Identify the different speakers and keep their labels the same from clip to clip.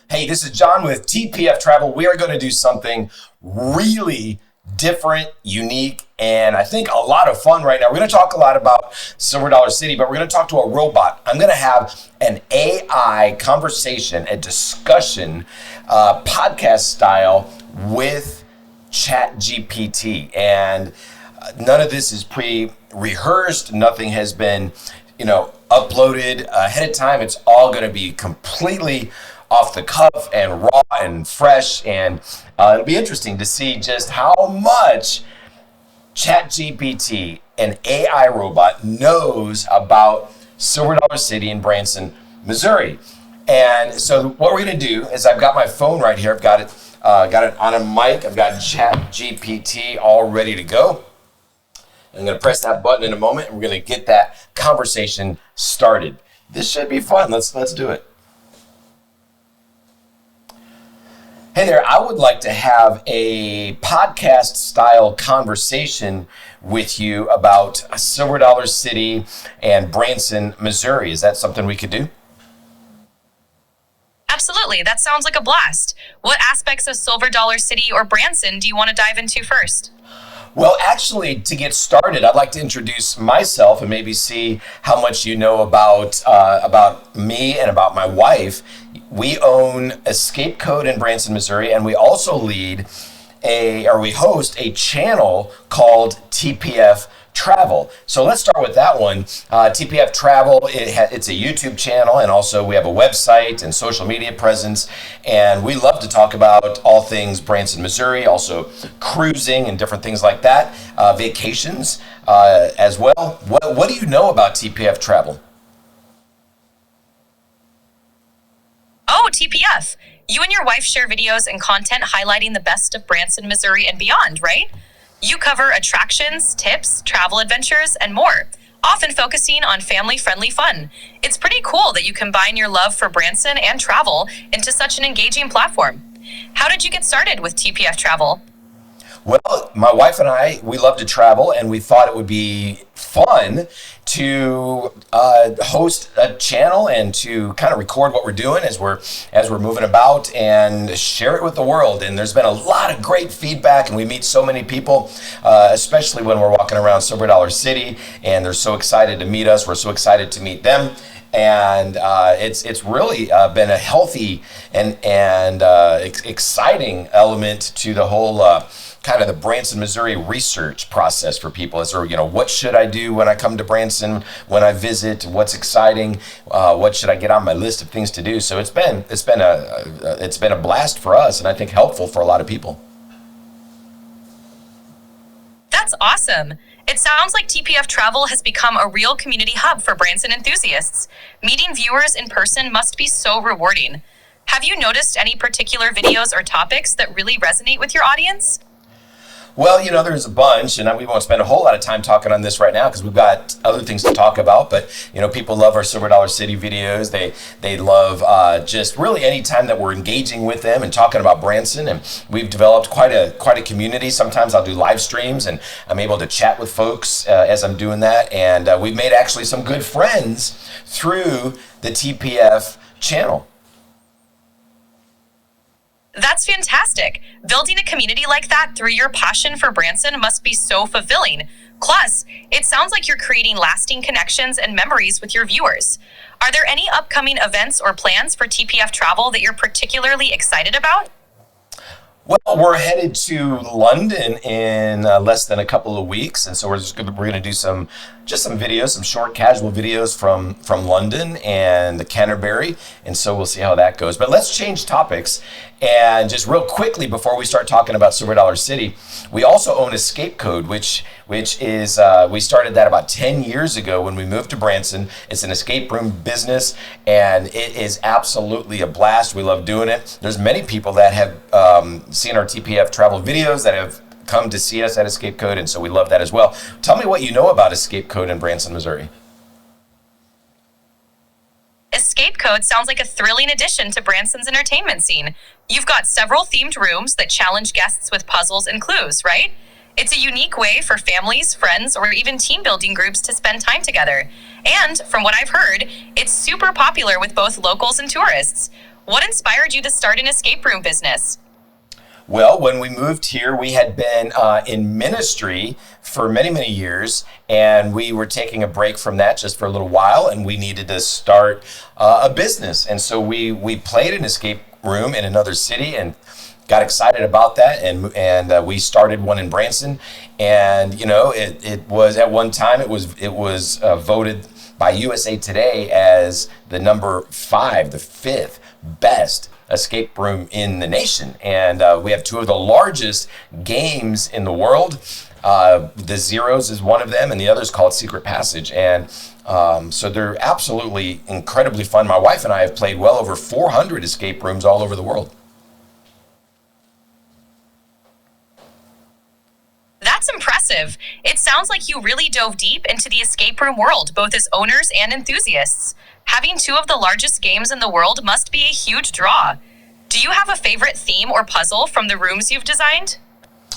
Speaker 1: Hey, this is John with TPF Travel. We are going to do something really different, unique, and I think a lot of fun right now. We're going to talk a lot about Silver Dollar City, but we're going to talk to a robot. I'm going to have an AI conversation, a discussion, podcast style with ChatGPT. And none of this is pre-rehearsed. Nothing has been, uploaded ahead of time. It's all going to be completely off the cuff and raw and fresh, and it'll be interesting to see just how much ChatGPT, an AI robot, knows about Silver Dollar City in Branson, Missouri. And so what we're going to do is I've got my phone right here. I've got it on a mic. I've got ChatGPT all ready to go. I'm going to press that button in a moment, and we're going to get that conversation started. This should be fun. Let's do it. Hey there, I would like to have a podcast style conversation with you about Silver Dollar City and Branson, Missouri. Is that something we could do?
Speaker 2: Absolutely. That sounds like a blast. What aspects of Silver Dollar City or Branson do you want to dive into first?
Speaker 1: Well, actually, to get started, I'd like to introduce myself and maybe see how much you know about me and about my wife. We own Escape Code in Branson, Missouri, and we also we host a channel called TPF Travel. So let's start with that one. TPF Travel, it's a YouTube channel, and also we have a website and social media presence, and we love to talk about all things Branson, Missouri, also cruising and different things like that, vacations as well. What do you know about TPF Travel?
Speaker 2: Oh, TPF. You and your wife share videos and content highlighting the best of Branson, Missouri and beyond, right? You cover attractions, tips, travel adventures, and more, often focusing on family-friendly fun. It's pretty cool that you combine your love for Branson and travel into such an engaging platform. How did you get started with TPF Travel?
Speaker 1: Well, my wife and I, we love to travel, and we thought it would be fun to host a channel and to kind of record what we're doing as we're moving about and share it with the world. And there's been a lot of great feedback, and we meet so many people, especially when we're walking around Silver Dollar City, and they're so excited to meet us. We're so excited to meet them. And it's really been a healthy and exciting element to the whole kind of the Branson, Missouri research process for people. Is there, what should I do when I come to Branson, when I visit? What's exciting? What should I get on my list of things to do? So it's been a blast for us, and I think helpful for a lot of people.
Speaker 2: That's awesome. It sounds like TPF Travel has become a real community hub for Branson enthusiasts. Meeting viewers in person must be so rewarding. Have you noticed any particular videos or topics that really resonate with your audience?
Speaker 1: Well, there's a bunch, and we won't spend a whole lot of time talking on this right now because we've got other things to talk about. But, people love our Silver Dollar City videos. They love just really any time that we're engaging with them and talking about Branson. And we've developed quite a community. Sometimes I'll do live streams, and I'm able to chat with folks as I'm doing that. And we've made actually some good friends through the TPF channel.
Speaker 2: That's fantastic. Building a community like that through your passion for Branson must be so fulfilling. Plus, it sounds like you're creating lasting connections and memories with your viewers. Are there any upcoming events or plans for TPF Travel that you're particularly excited about?
Speaker 1: Well, we're headed to London in less than a couple of weeks, and so we're going to do some videos, some short, casual videos from London and the Canterbury, and so we'll see how that goes. But let's change topics, and just real quickly before we start talking about Silver Dollar City, we also own Escape Code, which is we started that about 10 years ago when we moved to Branson. It's an escape room business, and it is absolutely a blast. We love doing it. There's many people that have seen our TPF Travel videos that have come to see us at Escape Code, and so we love that as well. Tell me what you know about Escape Code in Branson, Missouri.
Speaker 2: Escape Code sounds like a thrilling addition to Branson's entertainment scene. You've got several themed rooms that challenge guests with puzzles and clues, right? It's a unique way for families, friends, or even team building groups to spend time together. And from what I've heard, it's super popular with both locals and tourists. What inspired you to start an escape room business?
Speaker 1: Well, when we moved here, we had been in ministry for many, many years, and we were taking a break from that just for a little while, and we needed to start a business. And so we played an escape room in another city and got excited about that, and we started one in Branson. And it was at one time it was voted by USA Today as the number 5, the 5th best escape room in the nation. And we have two of the largest games in the world. The Zeros is one of them, and the other is called Secret Passage. And so they're absolutely incredibly fun. My wife and I have played well over 400 escape rooms all over the world.
Speaker 2: That's impressive. It sounds like you really dove deep into the escape room world, both as owners and enthusiasts. Having two of the largest games in the world must be a huge draw. Do you have a favorite theme or puzzle from the rooms you've designed?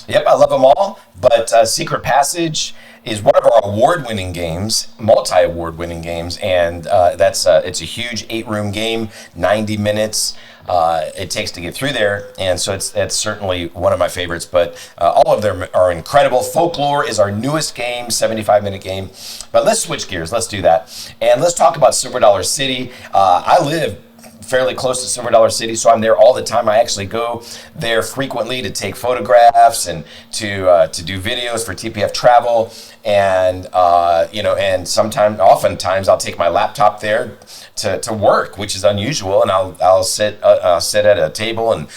Speaker 1: Yep, I love them all, but Secret Passage is one of our award-winning games, multi-award-winning games, and it's a huge 8-room game, 90 minutes it takes to get through there, and so it's certainly one of my favorites, but all of them are incredible. Folklore is our newest game, 75-minute game, but let's switch gears, let's do that, and let's talk about Silver Dollar City. I live fairly close to Silver Dollar City, so I'm there all the time. I actually go there frequently to take photographs and to do videos for TPF Travel, and oftentimes I'll take my laptop there to work, which is unusual, and I'll sit at a table and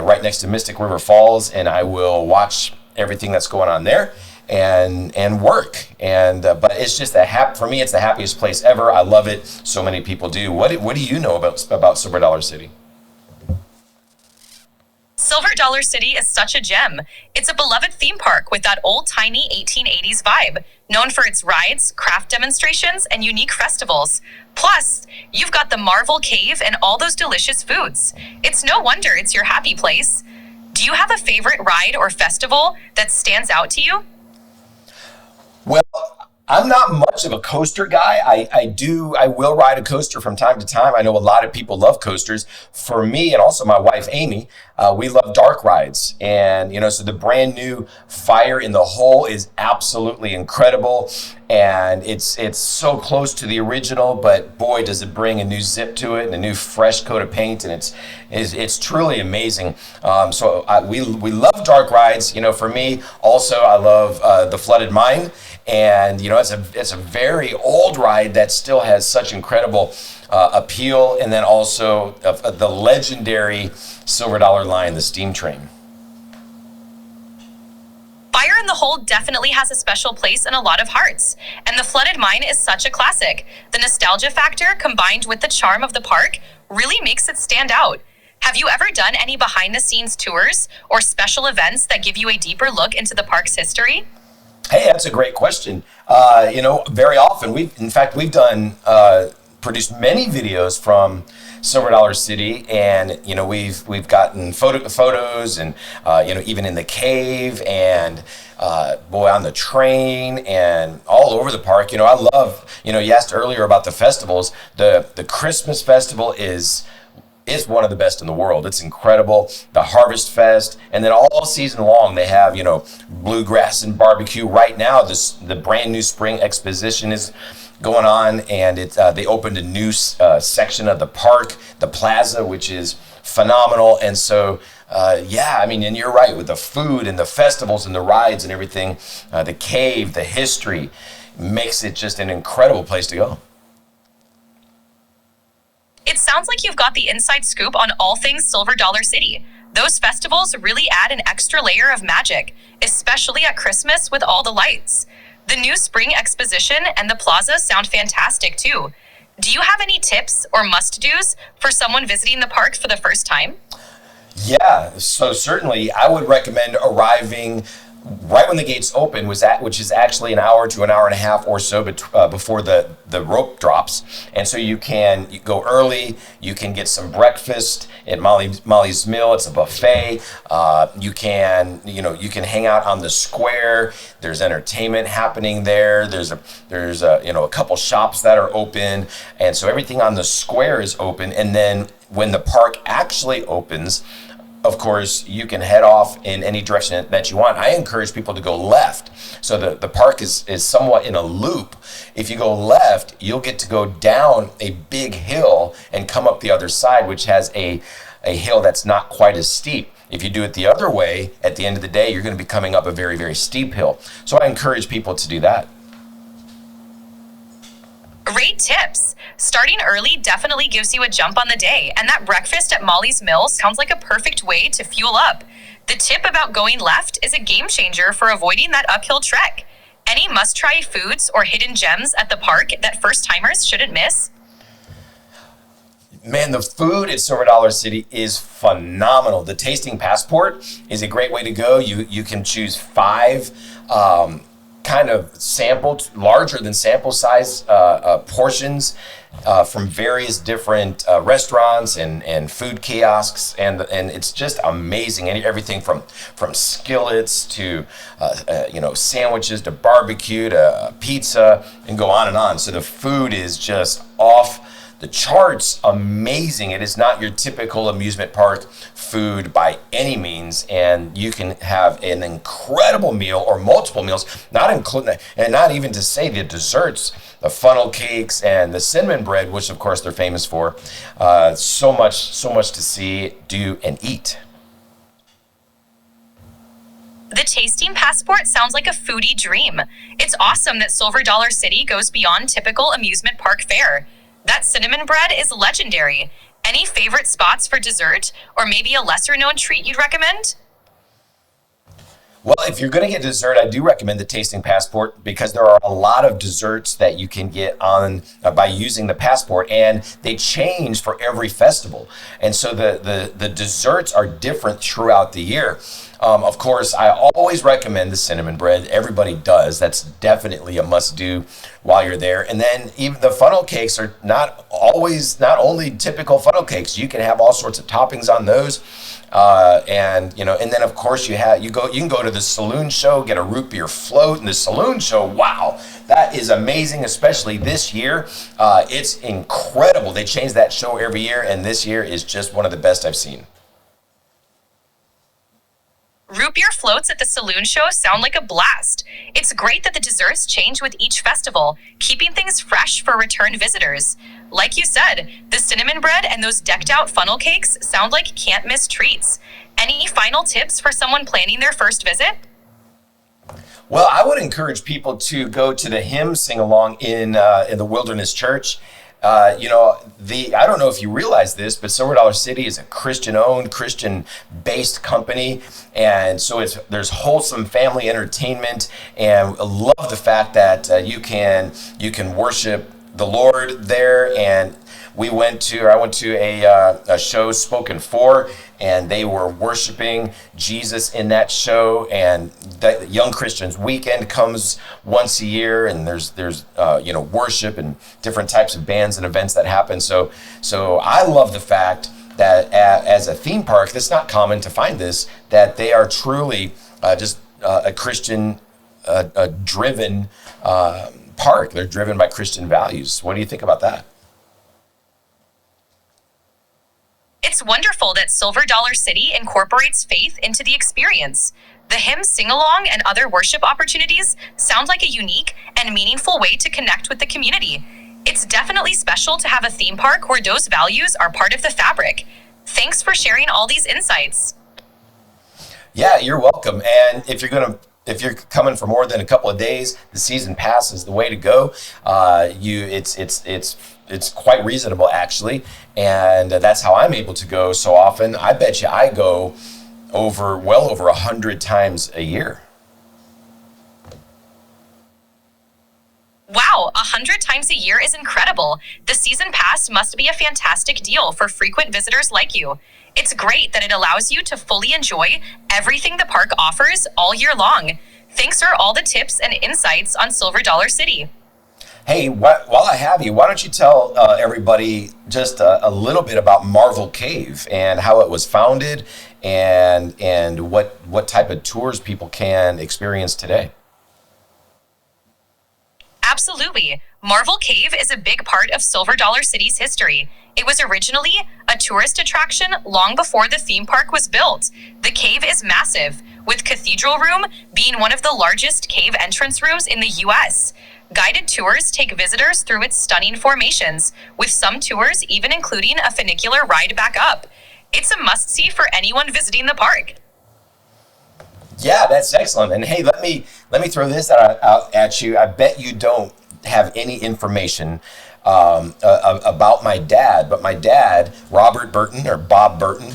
Speaker 1: right next to Mystic River Falls, and I will watch everything that's going on there and work, but it's just for me it's the happiest place ever. I love it. So many people do. What do you know about Silver Dollar City?
Speaker 2: Silver Dollar City is such a gem. It's a beloved theme park with that old-timey 1880s vibe, known for its rides, craft demonstrations, and unique festivals. Plus, you've got the Marvel Cave and all those delicious foods. It's no wonder it's your happy place. Do you have a favorite ride or festival that stands out to you?
Speaker 1: Well, I'm not much of a coaster guy. I will ride a coaster from time to time. I know a lot of people love coasters. For me, and also my wife, Amy, we love dark rides. And, so the brand new Fire in the Hole is absolutely incredible. And it's so close to the original, but boy, does it bring a new zip to it and a new fresh coat of paint. And it's truly amazing. We love dark rides. For me, also, I love the Flooded Mine. And it's a very old ride that still has such incredible appeal, and then also the legendary Silver Dollar Line, the steam train.
Speaker 2: Fire in the Hole definitely has a special place in a lot of hearts, and the Flooded Mine is such a classic. The nostalgia factor combined with the charm of the park really makes it stand out. Have you ever done any behind-the-scenes tours or special events that give you a deeper look into the park's history?
Speaker 1: Hey, that's a great question. Very often we've done produced many videos from Silver Dollar City, and we've gotten photos, and even in the cave, and on the train, and all over the park. I love. You asked earlier about the festivals. The Christmas festival is one of the best in the world. It's incredible. The Harvest Fest, and then all season long they have bluegrass and barbecue. Right now, the brand new spring exposition is going on, and they opened a new section of the park, the plaza, which is phenomenal. And so and you're right, with the food and the festivals and the rides and everything, the cave, the history makes it just an incredible place to go.
Speaker 2: It sounds like you've got the inside scoop on all things Silver Dollar City. Those festivals really add an extra layer of magic, especially at Christmas with all the lights. The new spring exposition and the plaza sound fantastic too. Do you have any tips or must-dos for someone visiting the park for the first time?
Speaker 1: Yeah, so certainly I would recommend arriving right when the gates open, which is actually an hour to an hour and a half or so before the rope drops. And so you go early, you can get some breakfast at Molly's Mill. It's a buffet. You can hang out on the square. There's entertainment happening there. There's a couple shops that are open, and so everything on the square is open. And then when the park actually opens, of course, you can head off in any direction that you want. I encourage people to go left. So the park is somewhat in a loop. If you go left, you'll get to go down a big hill and come up the other side, which has a hill that's not quite as steep. If you do it the other way, at the end of the day, you're going to be coming up a very, very steep hill. So I encourage people to do that.
Speaker 2: Great tips. Starting early definitely gives you a jump on the day, and that breakfast at Molly's Mill sounds like a perfect way to fuel up. The tip about going left is a game changer for avoiding that uphill trek. Any must-try foods or hidden gems at the park that first-timers shouldn't miss?
Speaker 1: Man, the food at Silver Dollar City is phenomenal. The tasting passport is a great way to go. You can choose 5 kind of sampled, larger than sample size portions from various different restaurants and food kiosks, and it's just amazing. And everything from skillets to sandwiches to barbecue to pizza, and go on and on. So the food is just off the charts, amazing. It is not your typical amusement park food by any means, and you can have an incredible meal or multiple meals, not including, and not even to say the desserts, the funnel cakes and the cinnamon bread, which of course they're famous for. So much to see, do, and eat.
Speaker 2: The tasting passport sounds like a foodie dream. It's awesome that Silver Dollar City goes beyond typical amusement park fare. That cinnamon bread is legendary. Any favorite spots for dessert, or maybe a lesser known treat you'd recommend?
Speaker 1: Well, if you're going to get dessert, I do recommend the tasting passport, because there are a lot of desserts that you can get on by using the passport, and they change for every festival. And so the desserts are different throughout the year. Of course, I always recommend the cinnamon bread. Everybody does. That's definitely a must-do while you're there. And then even the funnel cakes are not only typical funnel cakes. You can have all sorts of toppings on those. And then of course you can go to the saloon show, get a root beer float, and the saloon show, wow, that is amazing, especially this year. It's incredible. They change that show every year, and this year is just one of the best I've seen.
Speaker 2: Root beer floats at the saloon show sound like a blast. It's great that the desserts change with each festival, keeping things fresh for return visitors. Like you said, the cinnamon bread and those decked out funnel cakes sound like can't miss treats. Any final tips for someone planning their first visit?
Speaker 1: Well, I would encourage people to go to the hymn sing-along in the Wilderness Church. I don't know if you realize this, but Silver Dollar City is a Christian-owned, Christian-based company, and so there's wholesome family entertainment. And I love the fact that you can worship the Lord there. And I went to a show, Spoken For, and they were worshiping Jesus in that show. And the Young Christians Weekend comes once a year, and there's worship and different types of bands and events that happen. So I love the fact that as a theme park, that's not common to find this, that they are truly just a Christian driven park. They're driven by Christian values. What do you think about that?
Speaker 2: It's wonderful that Silver Dollar City incorporates faith into the experience. The hymn sing-along and other worship opportunities sound like a unique and meaningful way to connect with the community. It's definitely special to have a theme park where those values are part of the fabric. Thanks for sharing all these insights.
Speaker 1: Yeah, you're welcome. And if you're coming for more than a couple of days, the season pass is the way to go. It's quite reasonable, actually, and that's how I'm able to go so often. I bet you I go well over 100 times a year.
Speaker 2: Wow, 100 times a year is incredible. The season pass must be a fantastic deal for frequent visitors like you. It's great that it allows you to fully enjoy everything the park offers all year long. Thanks for all the tips and insights on Silver Dollar City.
Speaker 1: Hey, while I have you, why don't you tell everybody just a little bit about Marvel Cave and how it was founded, and what type of tours people can experience today?
Speaker 2: Absolutely. Marvel Cave is a big part of Silver Dollar City's history. It was originally a tourist attraction long before the theme park was built. The cave is massive, with Cathedral Room being one of the largest cave entrance rooms in the US. Guided tours take visitors through its stunning formations, with some tours even including a funicular ride back up. It's a must-see for anyone visiting the park.
Speaker 1: Yeah, that's excellent. And hey, let me throw this out at you. I bet you don't have any information about my dad, but my dad, Robert Burton or Bob Burton,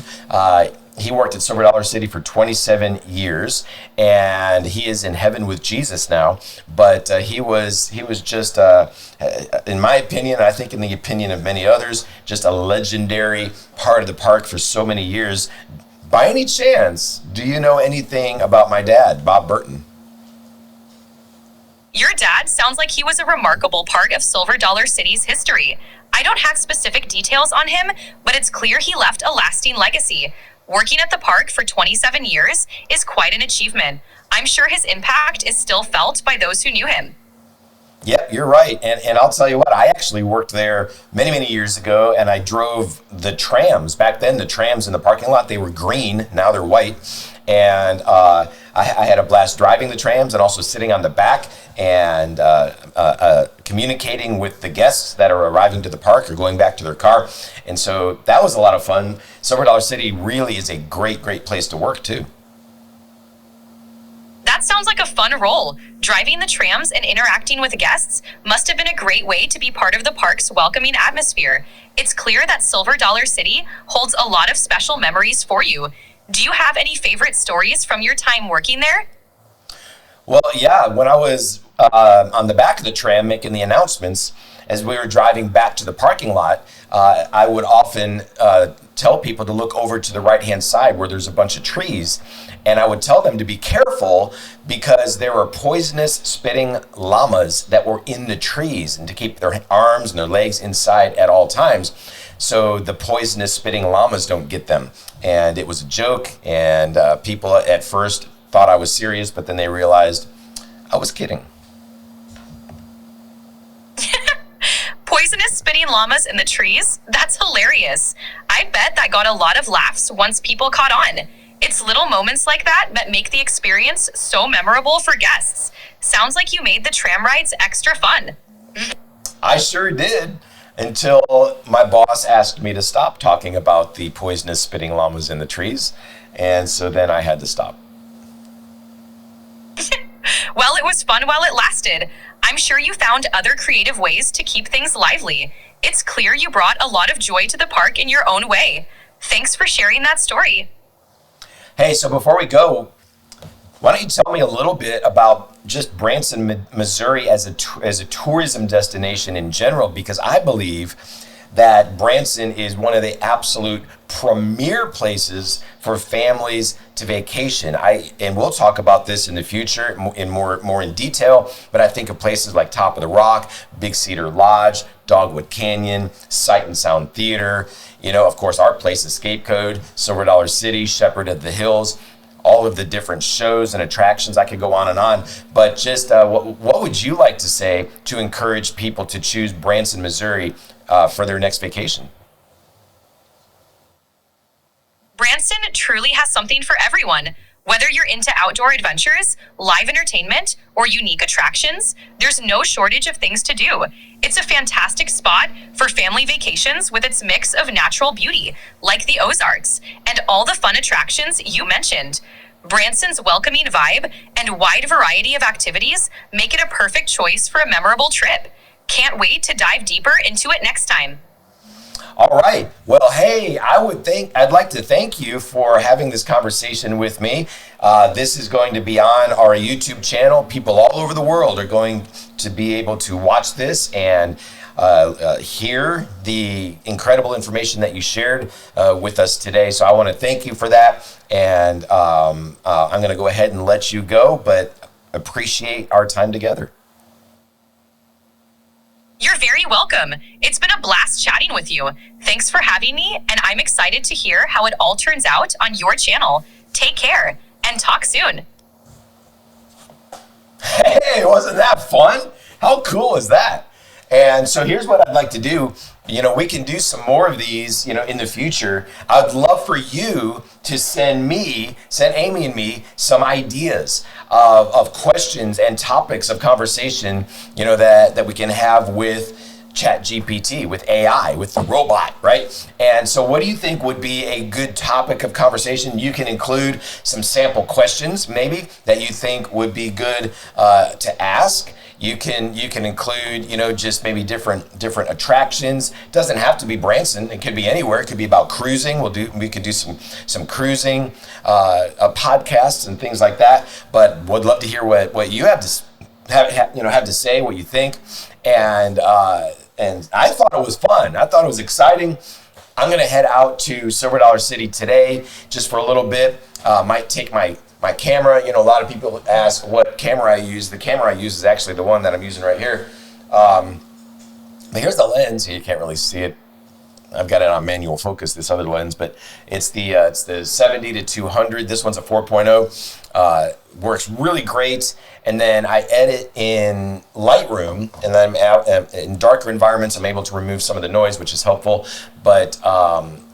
Speaker 1: he worked at Silver Dollar City for 27 years, and he is in heaven with Jesus now. But he was just, in my opinion, I think in the opinion of many others, just a legendary part of the park for so many years. By any chance, do you know anything about my dad, Bob Burton?
Speaker 2: Your dad sounds like he was a remarkable part of Silver Dollar City's history. I don't have specific details on him, but it's clear he left a lasting legacy. Working at the park for 27 years is quite an achievement. I'm sure his impact is still felt by those who knew him.
Speaker 1: Yep, you're right. And I'll tell you what, I actually worked there many, many years ago, and I drove the trams. Back then, the trams in the parking lot, they were green. Now they're white. And I had a blast driving the trams and also sitting on the back and communicating with the guests that are arriving to the park or going back to their car. And so that was a lot of fun. Silver Dollar City really is a great, great place to work, too.
Speaker 2: That sounds like a fun role. Driving the trams and interacting with guests must have been a great way to be part of the park's welcoming atmosphere. It's clear that Silver Dollar City holds a lot of special memories for you. Do you have any favorite stories from your time working there?
Speaker 1: Well, yeah, when I was on the back of the tram making the announcements, as we were driving back to the parking lot, I would often tell people to look over to the right-hand side where there's a bunch of trees. And I would tell them to be careful because there were poisonous spitting llamas that were in the trees and to keep their arms and their legs inside at all times so the poisonous spitting llamas don't get them. And it was a joke, and people at first thought I was serious, but then they realized I was kidding.
Speaker 2: Poisonous spitting llamas in the trees? That's hilarious. I bet that got a lot of laughs once people caught on. It's little moments like that make the experience so memorable for guests. Sounds like you made the tram rides extra fun.
Speaker 1: I sure did, until my boss asked me to stop talking about the poisonous spitting llamas in the trees, and so then I had to stop.
Speaker 2: Well, it was fun while it lasted. I'm sure you found other creative ways to keep things lively. It's clear you brought a lot of joy to the park in your own way. Thanks for sharing that story.
Speaker 1: Hey, so before we go, why don't you tell me a little bit about just Branson, Missouri as a tourism destination in general? Because I believe that Branson is one of the absolute premier places for families to vacation. And we'll talk about this in the future in more in detail, but I think of places like Top of the Rock, Big Cedar Lodge, Dogwood Canyon, Sight and Sound Theater, of course our place, Escape Code, Silver Dollar City, Shepherd of the Hills, all of the different shows and attractions. I could go on and on, but just what would you like to say to encourage people to choose Branson, Missouri for their next vacation?
Speaker 2: Branson truly has something for everyone. Whether you're into outdoor adventures, live entertainment, or unique attractions, there's no shortage of things to do. It's a fantastic spot for family vacations with its mix of natural beauty, like the Ozarks, and all the fun attractions you mentioned. Branson's welcoming vibe and wide variety of activities make it a perfect choice for a memorable trip. Can't wait to dive deeper into it next time.
Speaker 1: All right. Well, hey, I'd like to thank you for having this conversation with me. This is going to be on our YouTube channel. People all over the world are going to be able to watch this and hear the incredible information that you shared with us today. So I want to thank you for that. And I'm going to go ahead and let you go, but appreciate our time together.
Speaker 2: You're very welcome. It's been a blast chatting with you. Thanks for having me, and I'm excited to hear how it all turns out on your channel. Take care, and talk soon.
Speaker 1: Hey, wasn't that fun? How cool is that? And so here's what I'd like to do. We can do some more of these, in the future. I'd love for you to send Amy and me some ideas of questions and topics of conversation, that we can have with ChatGPT, with AI, with the robot, right? And so what do you think would be a good topic of conversation? You can include some sample questions maybe that you think would be good to ask. You can include, just maybe different attractions. Doesn't have to be Branson. It could be anywhere. It could be about cruising. We could do some cruising podcasts and things like that. But would love to hear what you have to say, what you think. And I thought it was fun. I thought it was exciting. I'm gonna head out to Silver Dollar City today just for a little bit. Might take my camera. A lot of people ask what camera I use. The camera I use is actually the one that I'm using right here. But here's the lens. You can't really see it. I've got it on manual focus, this other lens, but it's the 70 to 200. This one's a 4.0. Works really great. And then I edit in Lightroom, and then in darker environments, I'm able to remove some of the noise, which is helpful. But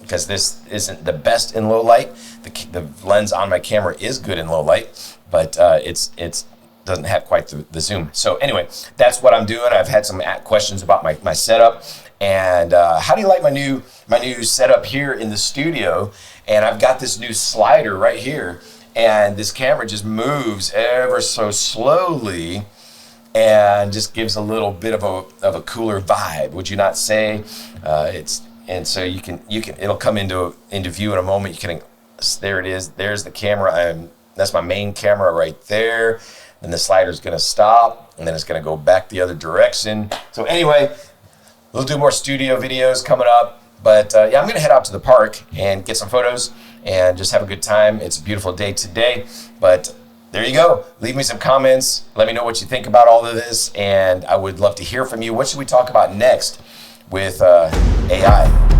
Speaker 1: because this isn't the best in low light, the lens on my camera is good in low light, but it's doesn't have quite the zoom. So anyway, that's what I'm doing. I've had some questions about my setup. And how do you like my new setup here in the studio? And I've got this new slider right here, and this camera just moves ever so slowly, and just gives a little bit of a cooler vibe. Would you not say? And so you can it'll come into view in a moment. There it is. There's the camera. That's my main camera right there. Then the slider's gonna stop, and then it's gonna go back the other direction. So anyway. We'll do more studio videos coming up, but I'm going to head out to the park and get some photos and just have a good time. It's a beautiful day today, but there you go. Leave me some comments. Let me know what you think about all of this, and I would love to hear from you. What should we talk about next with AI?